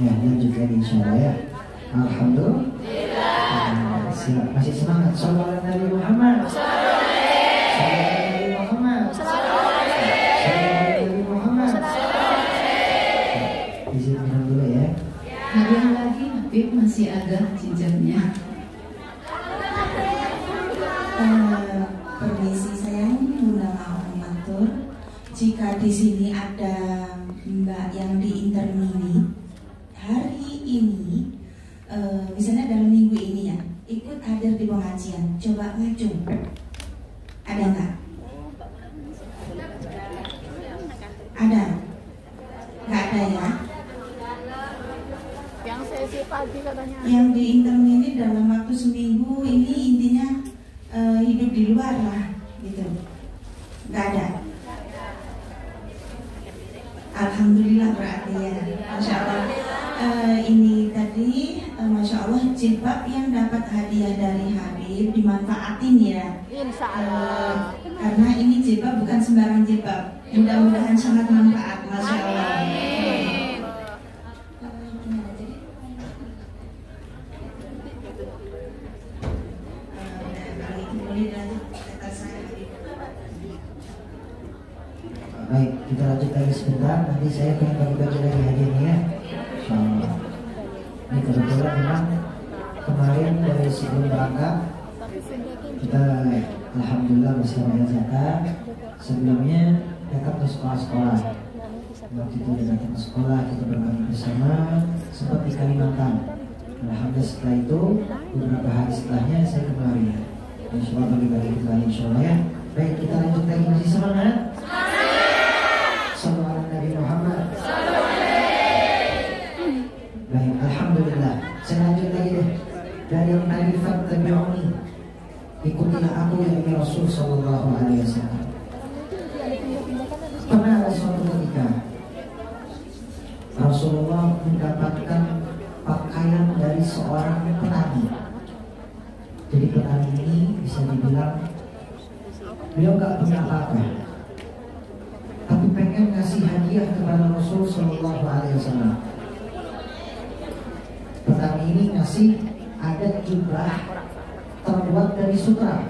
Ya, lanjut lagi insyaallah ya. Alhamdulillah. Siap, masih semangat. Shallallahu Nabi Muhammad. Shallallahu Nabi Muhammad. Shallallahu Nabi Muhammad. Izinkan dulu ya. Hadiah lagi, Habib masih ada cincinnya. Permisi sayang, Bunda mau mengatur. Jika di sini ada Mbak yang di Intermini hari ini, misalnya dalam minggu ini ya, ikut hadir di pengajian, coba ngacung. Ada nggak? Ada? Nggak ada ya? Yang sesi pagi katanya. Yang di Intermini dalam waktu seminggu ini intinya hidup di luar lah, gitu. Nggak ada. Alhamdulillah berarti ya, Masya Allah. Ini tadi, Masya Allah, jilbab yang dapat hadiah dari Habib dimanfaatin ya. Insya Allah. Karena ini jilbab bukan sembarang jilbab. Mudah-mudahan sangat manfaat, Masya Allah. Baik, kita lanjut lagi sebentar. Nanti saya akan bagi-bagi lagi hadiahnya ya. Insyaallah. Ini kebetulan memang kemarin dari sebelum berangkat kita alhamdulillah bisa bayar zakat. Sebelumnya datang ke sekolah-sekolah. Waktu itu datang ke sekolah, kita berbagi bersama seperti Kalimantan. Alhamdulillah setelah itu beberapa hari setelahnya saya kembali. Insyaallah bagi-bagi kembali insyaallah ya. Baik, kita lanjut lagi, masih semangat? Sallallahu Nabi Muhammad. Baik, alhamdulillah. Saya lanjut lagi deh. Dari Nabi Fattabi'uni. Ikutilah aku ya Rasul Sallallahu Alaihi Wasallam. Pernah ada suatu ketika Rasulullah mendapatkan pakaian dari seorang petani. Jadi petani ini bisa dibilang beliau gak punya apa-apa, tapi pengen ngasih hadiah kepada Rasul Sallallahu Alaihi Wasallam. Petani ini ngasih ada jubah terbuat dari sutra.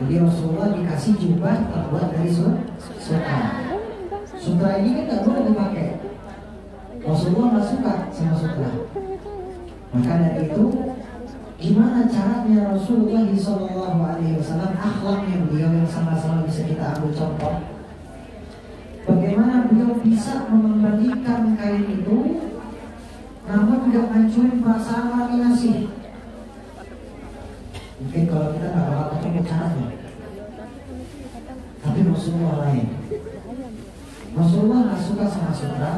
Jadi Rasulullah dikasih jubah terbuat dari sutra. Sutra ini kan gak boleh dipakai. Rasulullah gak suka sama sutra. Maka dari itu, gimana caranya Rasulullah Sallallahu Alaihi Wasallam, akhlaknya beliau yang sama-sama bisa kita ambil contoh. Bagaimana beliau bisa mengembalikan kain itu, namun tidak hancurin perasaan orang yang ngasih. Mungkin kalau kita nggak bakal ketemu caranya, tapi Rasulullah lain. Rasulullah nggak suka sama sutra.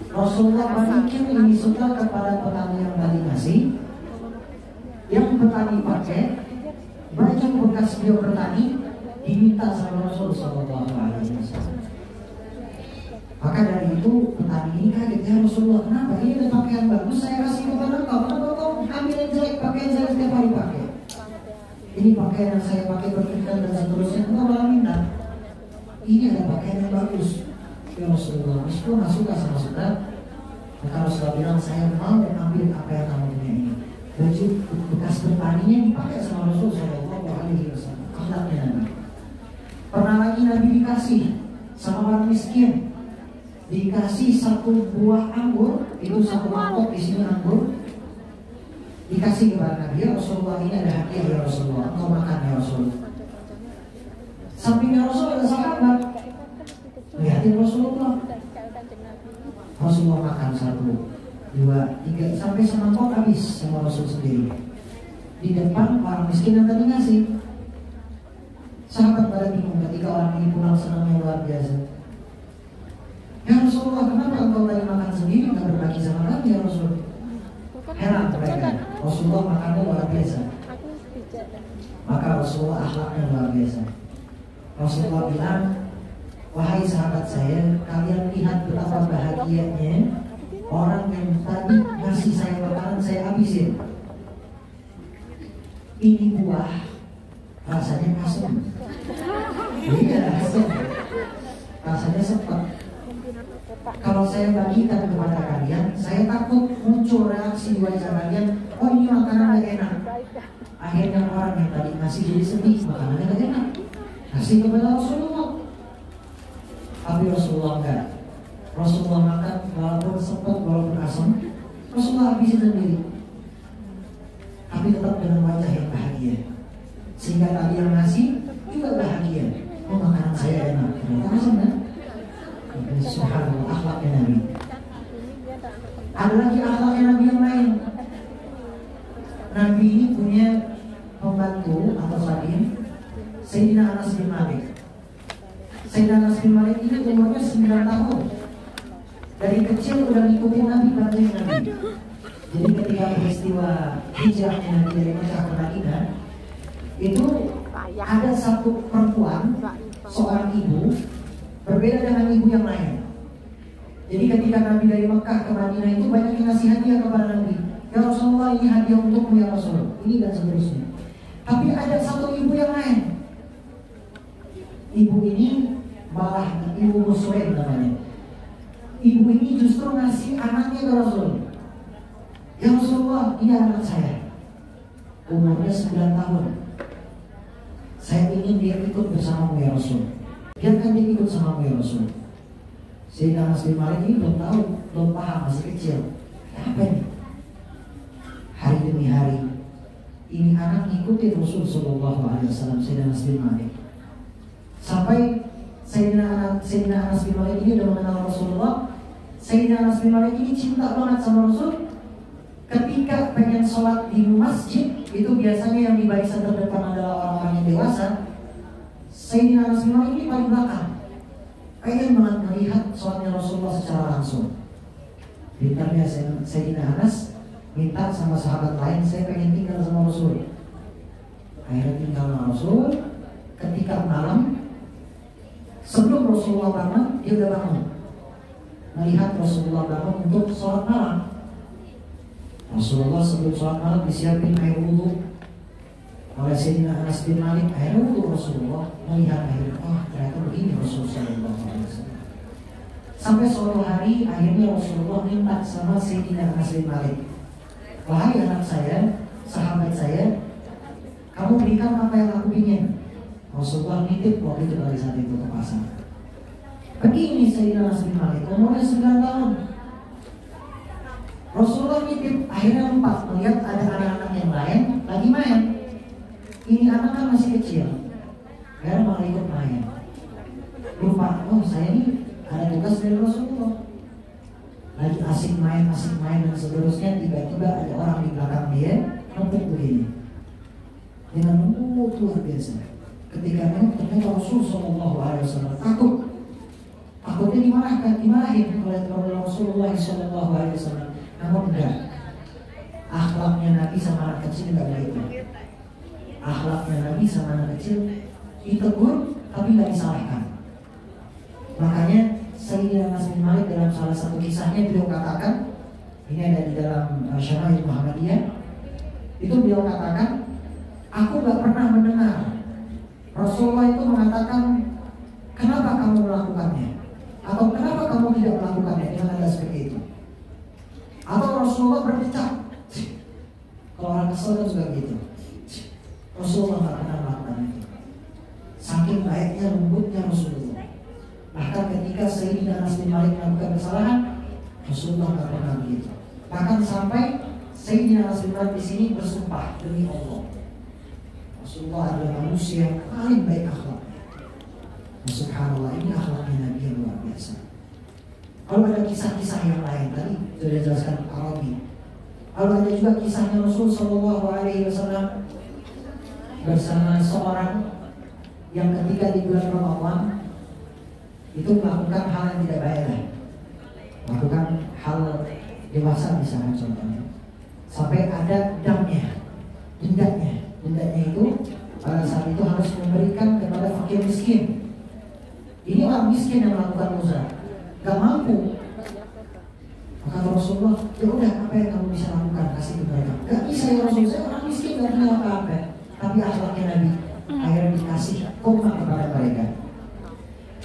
Rasulullah balikin ini sutra kepada petani yang tadi ngasih. Yang petani pakai baju bekas beliau bertani diminta sama Rasul Sallallahu Alaihi Wasallam. Maka dari itu petani ini kaget, ya Rasulullah, kenapa ini ada pakaian bagus saya kasih kepada kau, kenapa kau ambil yang jelek, pakaian saya setiap hari pakai? Ini pakaian yang saya pakai berkhitan dan seterusnya, engkau malah minta. Ini ada pakaian yang bagus, ya Rasulullah. Meskipun nggak suka sama sutra, maka Rasulullah bilang saya mau ambil apa yang kamu punya ini. Baju bekas bertaninya dipakai sama Rasul Sallallahu Alaihi Wasallam. Akhlaknya Nabi. Pernah lagi Nabi dikasih sama orang miskin, dikasih satu buah anggur, itu satu mangkok isinya anggur, dikasih kepada Nabi. Ya Rasulullah, ini ada hadiah ya Rasulullah, engkau makan ya Rasulullah. Sampingnya Rasul ada sahabat, lihatin Rasulullah. Rasulullah makan satu, dua, tiga, sampai semangkok habis sama Rasul sendiri. Di depan orang miskin yang tadi ngasih. Sahabat pada bingung ketika orang ini pulang senangnya luar biasa. Ya Rasulullah, kenapa engkau tadi makan sendiri nggak berbagi sama kami ya Rasul? Heran mereka. Rasulullah makannya luar biasa. Maka Rasulullah akhlaknya luar biasa. Rasulullah bilang, wahai sahabat saya, kalian lihat betapa bahagianya orang yang tadi ngasih saya makanan saya habisin. Ini buah rasanya asam. Iya asam. Rasanya sepet. Kalau saya bagikan kepada kalian, saya takut muncul reaksi di wajah kalian, oh ini makanan gak enak. Akhirnya orang yang tadi ngasih jadi sedih, makanannya gak enak, kasih kepada Rasulullah. Tapi Rasulullah enggak. Rasulullah makan walaupun sempat, walaupun asam, Rasulullah habisin sendiri. Tapi tetap dengan wajah yang bahagia. Sehingga tadi yang ngasih juga bahagia. Oh makanan saya enak, ternyata asam kan? Subhanallah, akhlaknya Nabi. Ada lagi akhlaknya Nabi yang lain. Nabi ini punya pembantu atau sahabat Sayyidina Anas bin Malik. Sayyidina Anas bin Malik ini umurnya 9 tahun. Dari kecil udah ngikutin Nabi, bantuin Nabi. Jadi ketika peristiwa hijrahnya Nabi dari Mekah ke Madinah, itu ada satu perempuan, seorang ibu, berbeda dengan ibu yang lain. Jadi ketika Nabi dari Mekah ke Madinah itu banyak yang ngasih hadiah kepada Nabi. Ya Rasulullah, ini hadiah untukmu ya Rasul. Ini dan seterusnya. Tapi ada satu ibu yang lain. Ibu ini malah ibu Muslim namanya. Ibu ini justru ngasih anaknya ke Rasul. Ya Rasulullah, ini anak saya. Umurnya 9 tahun. Saya ingin dia ikut bersamamu ya Rasul. Biarkan dia ikut sama ya Rasul. Sayyidina Anas bin Malik ini belum tahu, belum paham, masih kecil. Apa ini? Hari demi hari ini anak ngikutin Rasul Sallallahu Alaihi Wasallam, Sayyidina Anas bin Malik. Sampai Sayyidina Anas bin Malik ini udah mengenal Rasulullah. Sayyidina Anas bin Malik ini cinta banget sama Rasul. Ketika pengen sholat di masjid, itu biasanya yang di barisan terdepan adalah orang-orang yang dewasa. Sayyidina Anas bin Malik ini paling belakang, pengen banget melihat sholatnya Rasulullah secara langsung. Pintarnya Sayyidina Anas minta sama sahabat lain, saya pengen tinggal sama Rasul. Akhirnya tinggal sama Rasul. Ketika malam, sebelum Rasulullah bangun, dia udah bangun, melihat Rasulullah bangun untuk sholat malam. Rasulullah sebelum sholat malam disiapin air wudhu oleh Sayyidina Anas bin Malik. Air wudhu Rasulullah, melihat air, oh ternyata begini Rasulullah SAW. Sampai suatu hari akhirnya Rasulullah minta sama Sayyidina Anas bin Malik, wahai anak saya, sahabat saya, kamu berikan apa yang aku ingin. Rasulullah nitip waktu itu dari saat itu ke pasar. Begini Sayyidina Anas bin Malik, umurnya 9 tahun. Rasulullah nitip, akhirnya lupa melihat ada anak-anak yang lain lagi main. Ini anak kan masih kecil, akhirnya malah ikut main. Lupa, oh saya ini ada tugas dari Rasulullah. Lagi asik main dan seterusnya, tiba-tiba ada orang di belakang dia nempuk begini. Dengan nempuk luar biasa. Ketika nempuk ternyata Rasul Sallallahu Alaihi Wasallam takutnya dimarahin oleh Rasulullah Sallallahu Alaihi Wasallam. Namun enggak, akhlaknya Nabi sama anak kecil enggak begitu. Akhlaknya Nabi sama anak kecil ditegur tapi enggak disalahkan. Makanya Sayyidina Anas bin Malik dalam salah satu kisahnya beliau katakan, ini ada di dalam Syama'il Muhammadiyah, itu beliau katakan, aku enggak pernah mendengar Rasulullah itu mengatakan, kenapa kamu melakukannya? Atau kenapa kamu tidak melakukannya dengan nada seperti itu? Atau Rasulullah berdecak. Kalau orang kesel kan juga gitu. Rasulullah nggak pernah melakukan itu. Saking baiknya, lembutnya Rasulullah. Bahkan ketika Sayyidina Anas bin Malik melakukan kesalahan, Rasulullah nggak pernah begitu. Bahkan sampai Sayyidina Anas bin Malik di sini bersumpah demi Allah, Rasulullah adalah manusia yang paling baik akhlaknya. Subhanallah, ini akhlaknya Nabi yang luar biasa. Kalau ada kisah-kisah yang lain tadi sudah dijelaskan Arabi. Kalau ada juga kisahnya Rasul Sallallahu Alaihi Wasallam bersama seorang yang ketika di bulan Ramadan itu melakukan hal yang tidak baik, melakukan hal dewasa misalnya contohnya, sampai ada dendanya itu pada saat itu harus memberikan kepada fakir miskin. Ini orang miskin yang melakukan dosa, gak mampu. Maka Rasulullah, ya udah apa yang kamu bisa lakukan, kasih ke mereka. Gak bisa ya Rasulullah, saya orang miskin gak punya apa-apa. Tapi akhlaknya Nabi, akhirnya dikasih kurma kepada mereka.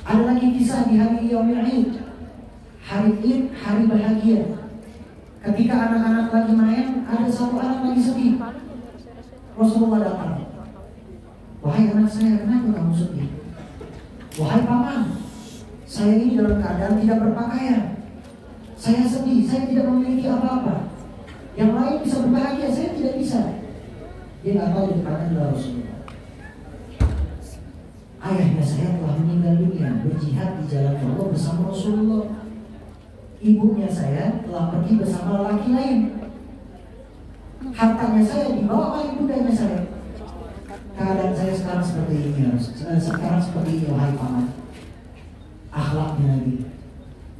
Ada lagi kisah di hari Yaumul Id. hari Id, hari bahagia. Ketika anak-anak lagi main, ada satu anak lagi sedih. Rasulullah datang. Wahai anak saya, kenapa kamu sedih? Wahai paman, saya ini dalam keadaan tidak berpakaian. Saya sedih, saya tidak memiliki apa-apa. Yang lain bisa berbahagia, saya tidak bisa. Dia nggak tahu depannya adalah Rasulullah. Ayahnya saya telah meninggal dunia berjihad di jalan Allah bersama Rasulullah. Ibunya saya telah pergi bersama laki lain. Hartanya saya dibawa oleh budanya saya. Keadaan saya sekarang seperti ini. Sekarang seperti ini, wahai paman. Akhlaknya Nabi.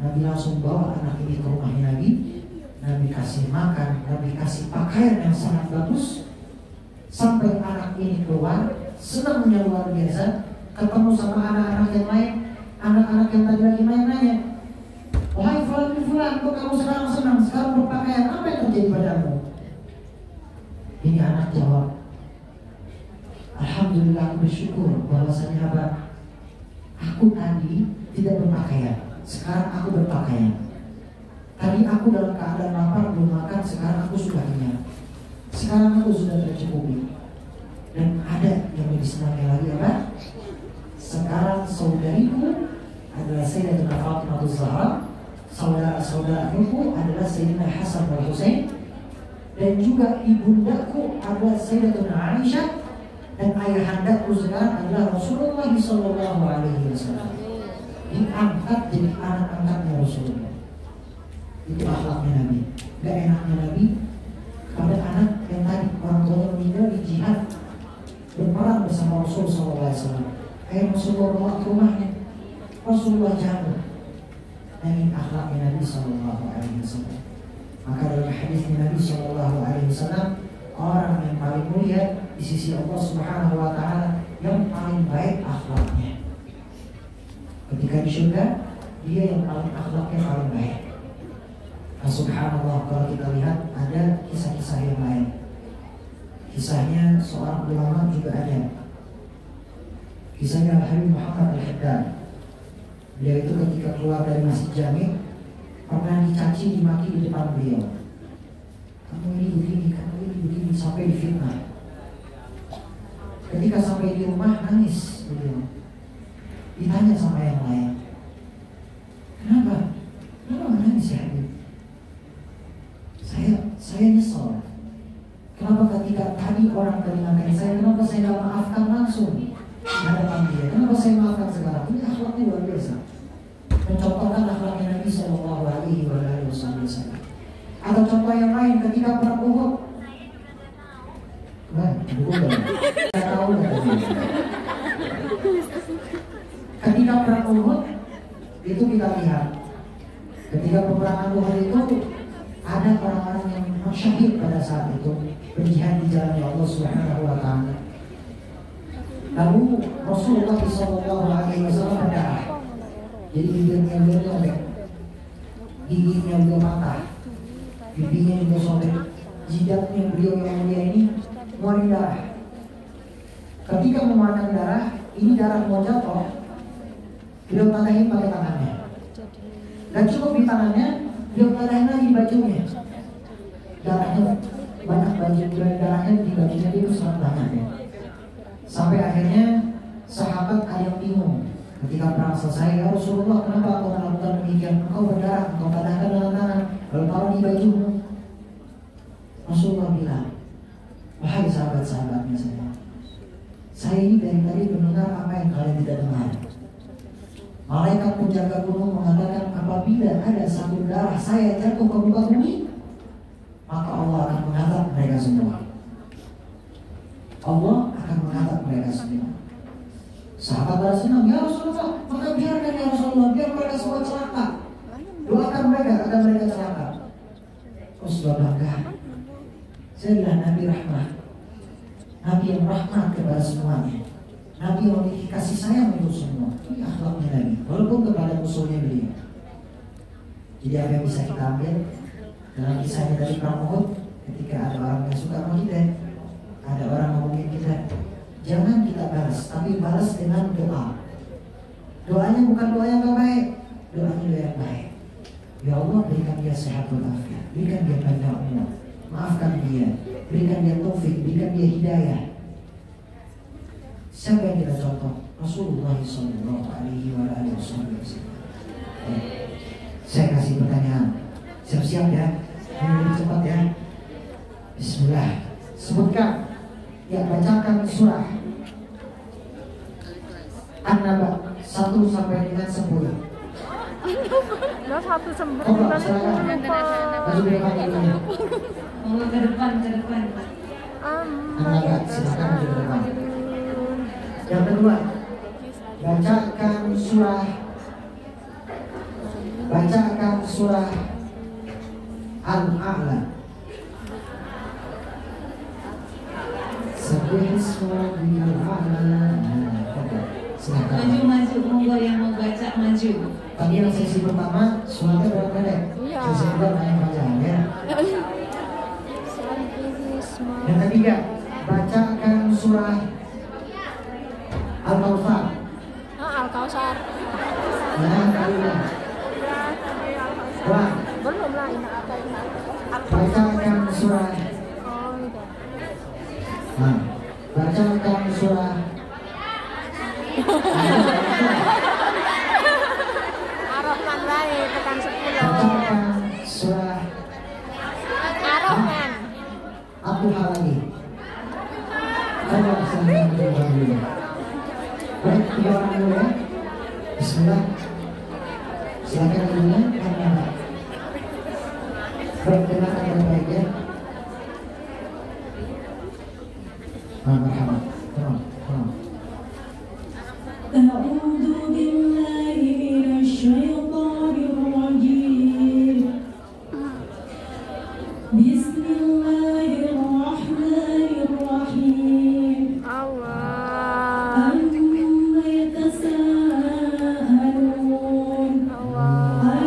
Nabi langsung bawa anak ini ke rumahnya Nabi. Nabi kasih makan, Nabi kasih pakaian yang sangat bagus. Sampai anak ini keluar, senangnya luar biasa. Ketemu sama anak-anak yang lain. Anak-anak yang tadi lagi main nanya, wahai fulan bin fulan, kok kamu sekarang senang, sekarang berpakaian, apa yang terjadi padamu? Ini anak jawab, alhamdulillah, aku bersyukur bahwasanya apa? Aku tadi tidak berpakaian, sekarang aku berpakaian. Tadi aku dalam keadaan lapar belum makan, sekarang aku sudah kenyang. Sekarang aku sudah tercukupi. Dan ada yang lebih senangnya lagi apa? Sekarang saudariku adalah Sayyidatina Fatimah Zahra, saudara-saudaraku adalah Sayyidina Hasan dan Husain, dan juga ibundaku adalah Sayyidatuna Aisyah, dan ayahandaku sekarang adalah Rasulullah Sallallahu Alaihi Wasallam. Diangkat jadi anak angkatnya Rasulullah. Itu akhlaknya Nabi. Gak enaknya Nabi pada anak yang tadi orang tuanya meninggal di jihad berperang bersama Rasul Sallallahu Alaihi Wasallam. Rasulullah bawa ke rumahnya, Rasulullah jaga. Dan ini akhlaknya Nabi Sallallahu Alaihi Wasallam. Maka dalam hadisnya Nabi Sallallahu Alaihi Wasallam, orang yang paling mulia di sisi Allah Subhanahu Wa Taala yang paling baik akhlaknya. Ketika di surga, dia yang paling akhlaknya paling baik. Nah, subhanallah, kalau kita lihat ada kisah-kisah yang lain. Kisahnya seorang ulama juga ada. Kisahnya Al-Habib Muhammad Al-Haddad. Beliau itu ketika keluar dari Masjid Jami pernah dicaci, dimaki di depan beliau. Kamu ini begini, kamu ini begini, sampai difitnah. Ketika sampai di rumah nangis beliau. Ditanya sama yang lain, kenapa? Kenapa nangis ya Habib? Saya nyesel. Kenapa ketika tadi orang teringatkan saya, kenapa saya tidak maafkan langsung di hadapan dia? Kenapa saya maafkan sekarang? Ini akhlaknya luar biasa. Mencontohkan akhlaknya Nabi Sallallahu Alaihi Wasallam. Atau contoh yang lain ketika perang Uhud. Nah, saya tahu nggak? Ketika perang Uhud itu kita lihat, ketika peperangan Uhud itu ada orang-orang yang syahid pada saat itu berjihad di jalan Allah Subhanahu Wa Taala. Lalu Rasulullah Sallallahu Alaihi Wasallam berdarah. Jadi bibirnya beliau sobek, giginya beliau patah, pipinya juga sobek, jidatnya beliau yang mulia ini mengeluarkan darah. Ketika mengeluarkan darah, ini darah mau jatuh, beliau tadahin pakai tangannya. Dan cukup di tangannya, beliau tadahin lagi bajunya. Darahnya banyak, baju darahnya di bajunya itu sangat banyak ya. Sampai akhirnya sahabat ada yang bingung. Ketika perang selesai, ya Rasulullah, kenapa kau melakukan demikian? Engkau berdarah, engkau tadahkan dengan tangan, lalu taruh di bajumu. Rasulullah bilang, wahai sahabat-sahabatnya saya ini dari tadi mendengar apa yang kalian tidak dengar. Malaikat penjaga gunung mengatakan apabila ada satu darah saya jatuh ke muka bumi, maka Allah akan mengangkat mereka semua. Allah akan mengangkat mereka semua. Sahabat pada senang, ya Rasulullah, maka biarkan ya Rasulullah, biar mereka semua celaka. Doakan mereka agar mereka celaka. Rasulullah bangga. Saya adalah Nabi Rahmah, Nabi yang rahmat kepada semuanya, Nabi yang memiliki kasih sayang untuk semua. Ini akhlaknya Nabi, walaupun kepada musuhnya beliau. Jadi apa yang bisa kita ambil dalam kisahnya dari perang Uhud? Ketika ada orang yang suka sama kita, ada orang ngomongin kita, jangan kita balas, tapi balas dengan doa. Doanya bukan doa yang gak baik, doanya doa yang baik. Ya Allah, berikan dia sehat walafiat, berikan dia panjang umur, maafkan dia, berikan dia taufik, berikan dia hidayah. Siapa yang kita contoh? Rasulullah Sallallahu Alaihi Wasallam. Saya kasih pertanyaan, siap-siap ya, lebih cepat ya. Bismillah, sebutkan, ya bacakan surah An-Naba 1 sampai dengan 10. Nah, 1 sampai Oh, dengan silakan. 10. Maju ke depan dulu. Oh, ke depan. An-Naba, silakan maju ke depan. Yang kedua, bacakan surah Al-A'la. Subhanal A'la. Silakan. Maju, monggo yang mau baca maju. Tadi yang sesi pertama suaranya berapa pendek? Iya. Sesi kedua banyak panjang ya. Yang ketiga, bacakan surah Al-Kautsar. Al-Kautsar. Nah, kalian. Wah, Belum lah ini apa ini? bacakan surah. Oh, iya. Nah, bacakan surah. Ar-Rahman wae tekan 10. Bacakan surah Ar-Rahman. Abdullah lagi. Coba silakan dulu. Baik, 3 orang dulu ya. Bismillah. Silakan dulunya karena baik, dengarkan baik-baik ya. Marhaban. Tolong. أعوذ بالله من الشيطان الرجيم بسم الله الرحمن الرحيم Allah. أما يتساءلون عن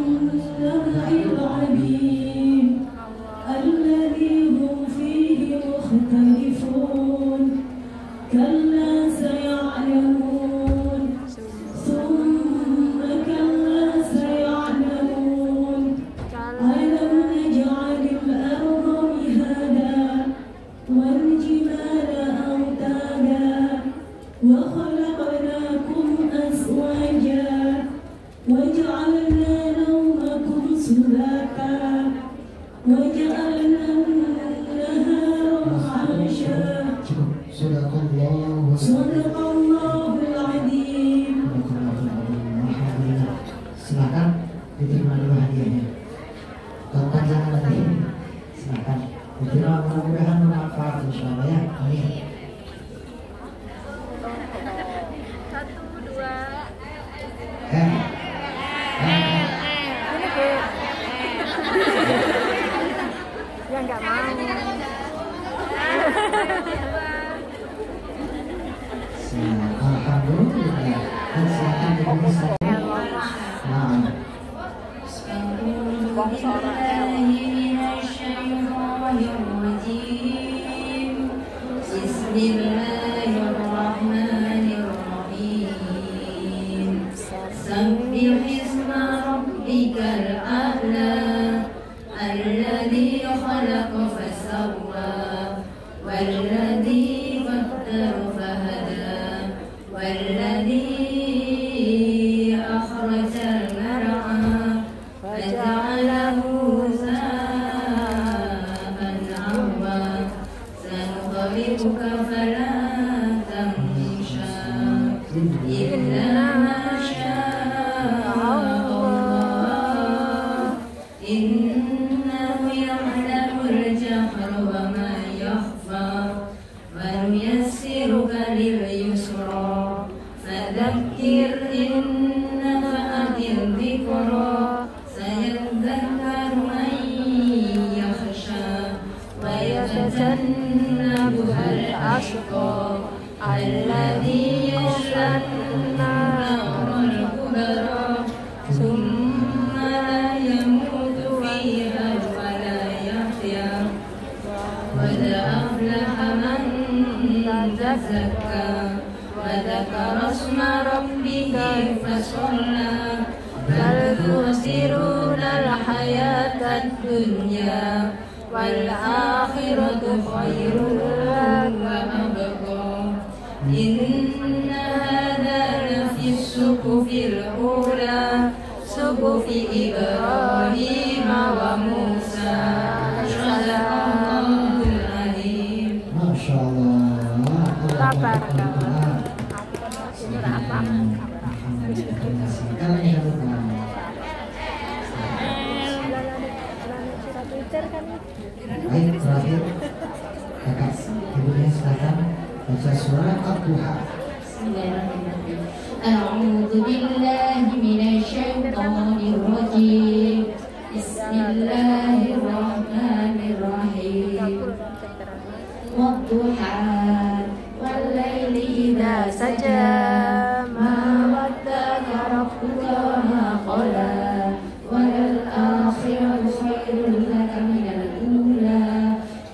النبأ العظيم الذي هم فيه مختلفون كلا سيعلمون ثم كلا سيعلمون ألم نجعل الأرض مهادا والجبال أوتادا وخلقناكم أزواجا وجعلنا نومكم سباتا وجعلنا النهار معاشا Cukup. صدق الله العظيم. Alhamdulillah. Silakan diterima dulu hadiahnya. Tonton jangan nanti. Silakan diterima, mudah-mudahan bermanfaat insyaallah ya. Amin. 1, 2. Eh. Ini ke. Ya enggak mau. Alhamdulillah. Silakan diperiksa. Nah. وذكر اسم ربه فصلى بل تؤثرون الدنيا والآخرة خير لك وأبقى إن هذا لفي الصحف الأولى صحف إبراهيم وموسى صدق الله العظيم. Masya Allah. Sabar. Baik, terakhir kakak ibunya silakan baca surah Al-Duha. أعوذ بالله من الشيطان الرجيم بسم الله الرحمن الرحيم والضحى والليل إذا سجى ما ودعك ربك وما قلى وللآخرة خير لك من الأولى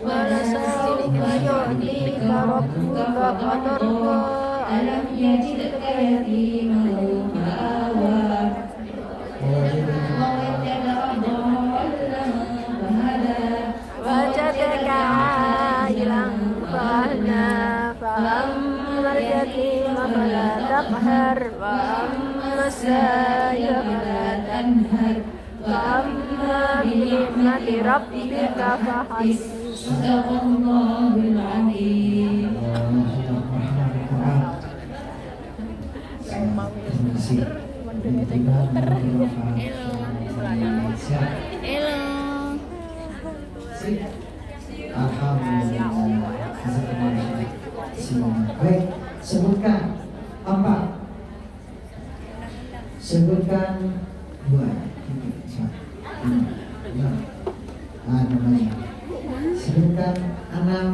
ولسوف يعطيك ربك فترضى ألم يجدك يتيما فآوى ووجدك ضالا فهدى وجدك عائلا فأغنى فأما اليتيم فلا تقهر وأما السائل فلا تنهر وأما بنعمة ربك فحدث. صدق الله العظيم. Baik, sebutkan empat. Sebutkan dua. Namanya. Sebutkan enam.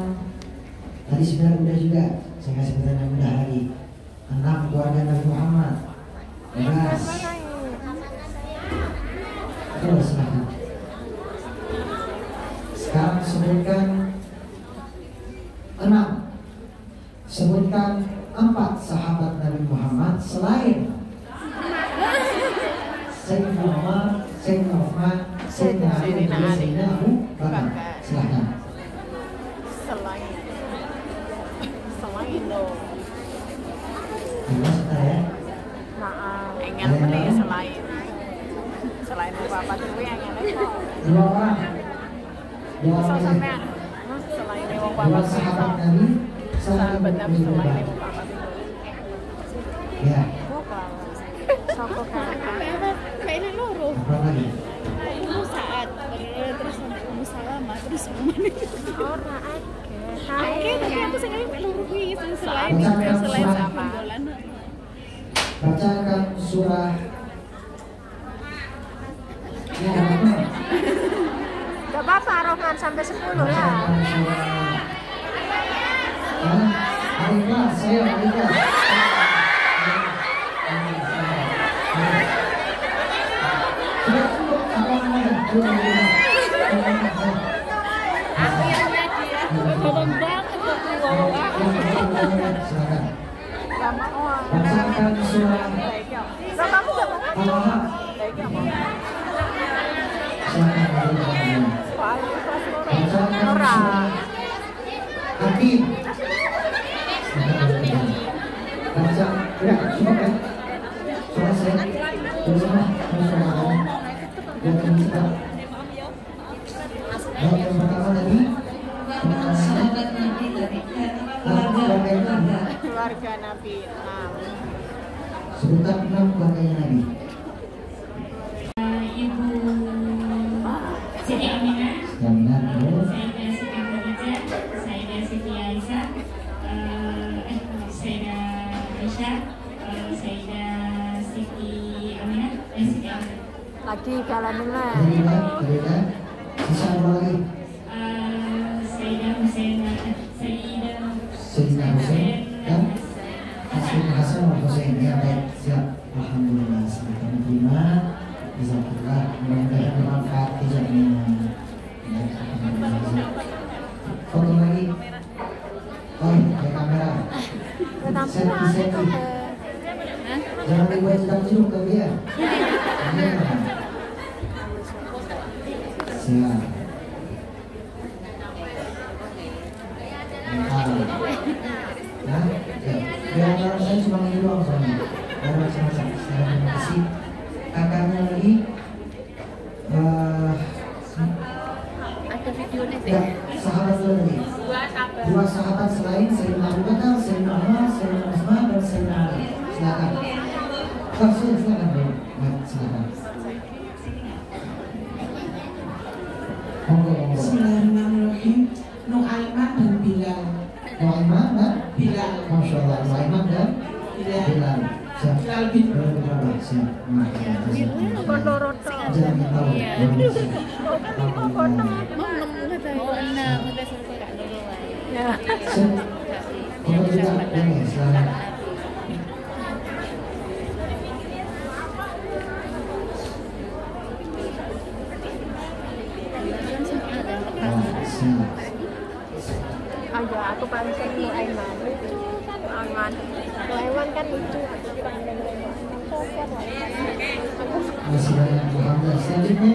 Tadi sebenarnya udah juga. Saya kasih pertanyaan mudah lagi. 6 keluarga Nabi Muhammad. Bebas. Terus silahkan. Sekarang sebutkan 6. Sebutkan 4 sahabat Nabi Muhammad selain Sayyidina Umar, Sayyidina Uthman, Sayyidina Ali, dan Sayyidina Abu Bakar. Silahkan. Selain dong. Jelas ya? Maaf, ingin beli selain bapak dulu yang ingin kok. 2 orang. 2 So orang. sampean selain wong 2 bapak sahabat Nabi. sahabat Nabi selain Nabi. wong bapak Ya. bukan soko kakak Kayaknya loro. Apa lagi? Ibu saat terus Ummu Salamah terus mana? ora Oke, tapi aku sengaja loro kuwi selain Bacakan selain surah. sama bolan. Bacakan surah. Ya, apa? gak apa-apa Rohman sampai 10 ya. Bacakan surah. Alika, saya Alika. Sudah cukup apa namanya? Akhirnya dia tolong banget tuh Silakan. Lama oh. Bacakan surah Nah, kamu gak mau Al-Lahab. Silakan. Bacakan Ora. surah Hakim. Baca, ya, cukup ya. Surah saya. Terus sana, terus sana. Yang kita. Yang pertama tadi. Sahabat Nabi dari keluarga. Keluarga Nabi. Sebutkan 6 keluarganya Nabi. Ibu Siti Aminah, Jaminan terus. Sayyidah Siti Khadijah, Sayyidah Siti Aisyah, Sayyidah Aisyah, Sayyidah Siti Aminah, Siti Aminah. Lagi jalanin lah. Kedua. Sisa apa lagi? Sayyidah Husain, Sayyidah Sayyidina Husain dan Hasan wa Husain. Ya baik, siap. Alhamdulillah, selamat menerima. Jazakallah, mudah-mudahan bermanfaat hijabnya. Foto lagi. Oh, ke kamera. Selfie. Jangan dibuat hitam jeruk ke dia. Siap. Nah, ya, biar saya cuma ini doang soalnya. Baru selesai. Terima kasih. Kakaknya lagi. Ada videonya Ya, sahabat lagi. Dua sahabat selain Sayyidina Abu Bakar, Sayyidina Umar, Sayyidina Utsman, dan Sayyidina Ali. Silakan. Silakan dulu. Silakan. Bismillahirrahmanirrahim. Nu'aiman dan Bilal. Nu'aiman dan Bilal. Masya Allah. Nu'aiman dan Bilal. Siap. Bilal bin Rabah. Siap. Kondoroto. Jangan tahu. mau nemu tahu enam udah selesai kak dulu Ya. Siap. Kalau tidak, ini selamat. Ayo, aku paling sering mau Aiman. Aiman. Aiman kan lucu. Masih banyak Muhammad. Selanjutnya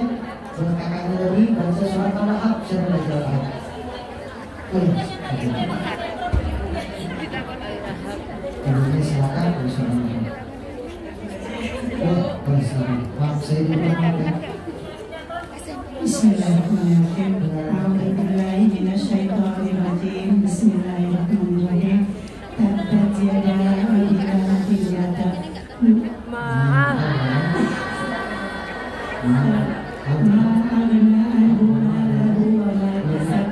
buat kakaknya lagi baca surat Al-Ahab. Siapa baca Al-Ahab? Oh iya. Kemudian silakan baca surat Al-Ahab. Oh, silakan. Maaf saya dibuat ya. Bismillahirrahmanirrahim. A'udzubillahi minasyaitonirrajim. Bismillahirrahmanirrahim. Tabbat yada abi lahabin yada. Maaf. Ma aghna anhu malahu wa ma kasab.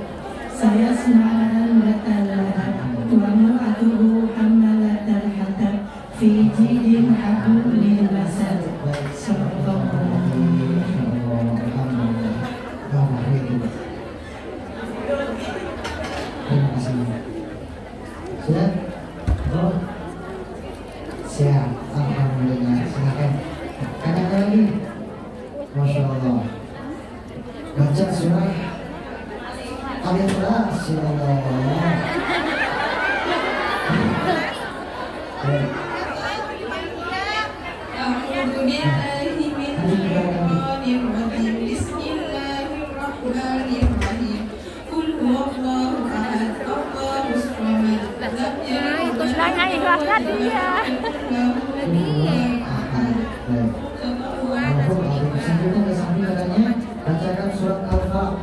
Sayasla matalaha wa imra'atuhu hammalatal hatab fi jidin hablum min masad. Sallallahu Terima kasih. Sudah? Oh. Siap. Alhamdulillah. Silakan. Kakak lagi. Masya Allah. Baca surah Al-Ikhlas. Ya Allah. Terus nanya ikhlasnya dia. Bacakan surat Al-Falaq.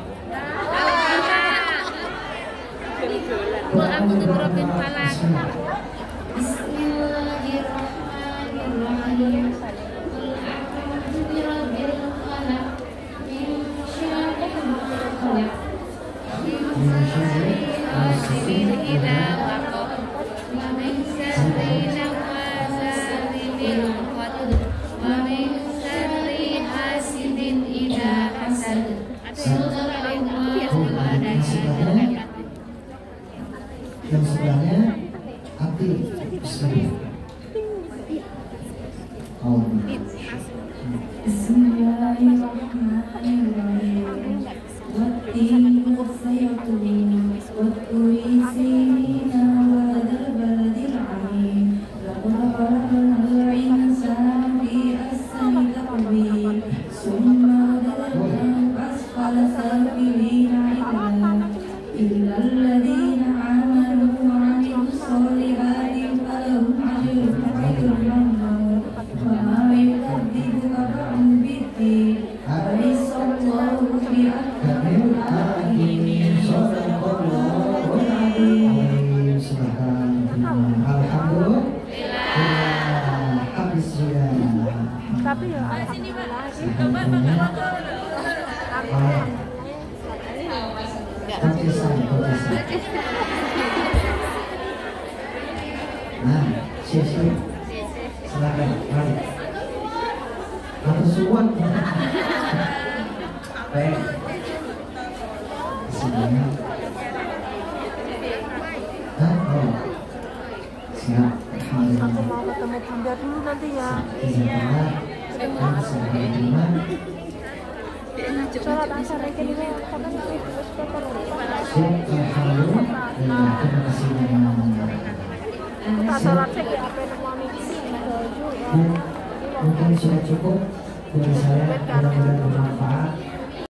aku tuh Robin Falak. Bismillahirrahmanirrahim. Qul a'udzu birabbil falaq min syarri ma khalaq. Min syarri hasidin idza waqab. Wa min syarri nafasati fil 'uqad. Wa min syarri hasidin idza hasad. Yang sebelahnya aktif. Bismillah. Bismillahirrahmanirrahim. Wattini wassaytun watturi sinina wa dzal baladil azim. Laqad khalaqnal insana fi ahsani taqwim. Summa radadnahu asfala safilina illa alladhina amanu wa 'amilus solihati falahum ajrun ghairun mamnun. Wa ma yukadzibuka ba'du bid-din. Alaihissallahu bi'ahkamil hakimin. Shadaqallahul azim. Alhamdulillah. Habis sudah. Tapi ya alhamdulillah. Nah, siap-siap. Silakan, mari. Atau suwat. Baik. Semuanya. Oh. Siap. Aku mau ketemu Bunda dulu nanti ya. Sholat asar kayak gini karena nanti terus kotor. Terima kasih. Kita sholat sih ya apa yang Mungkin sudah cukup dari saya. Mudah-mudahan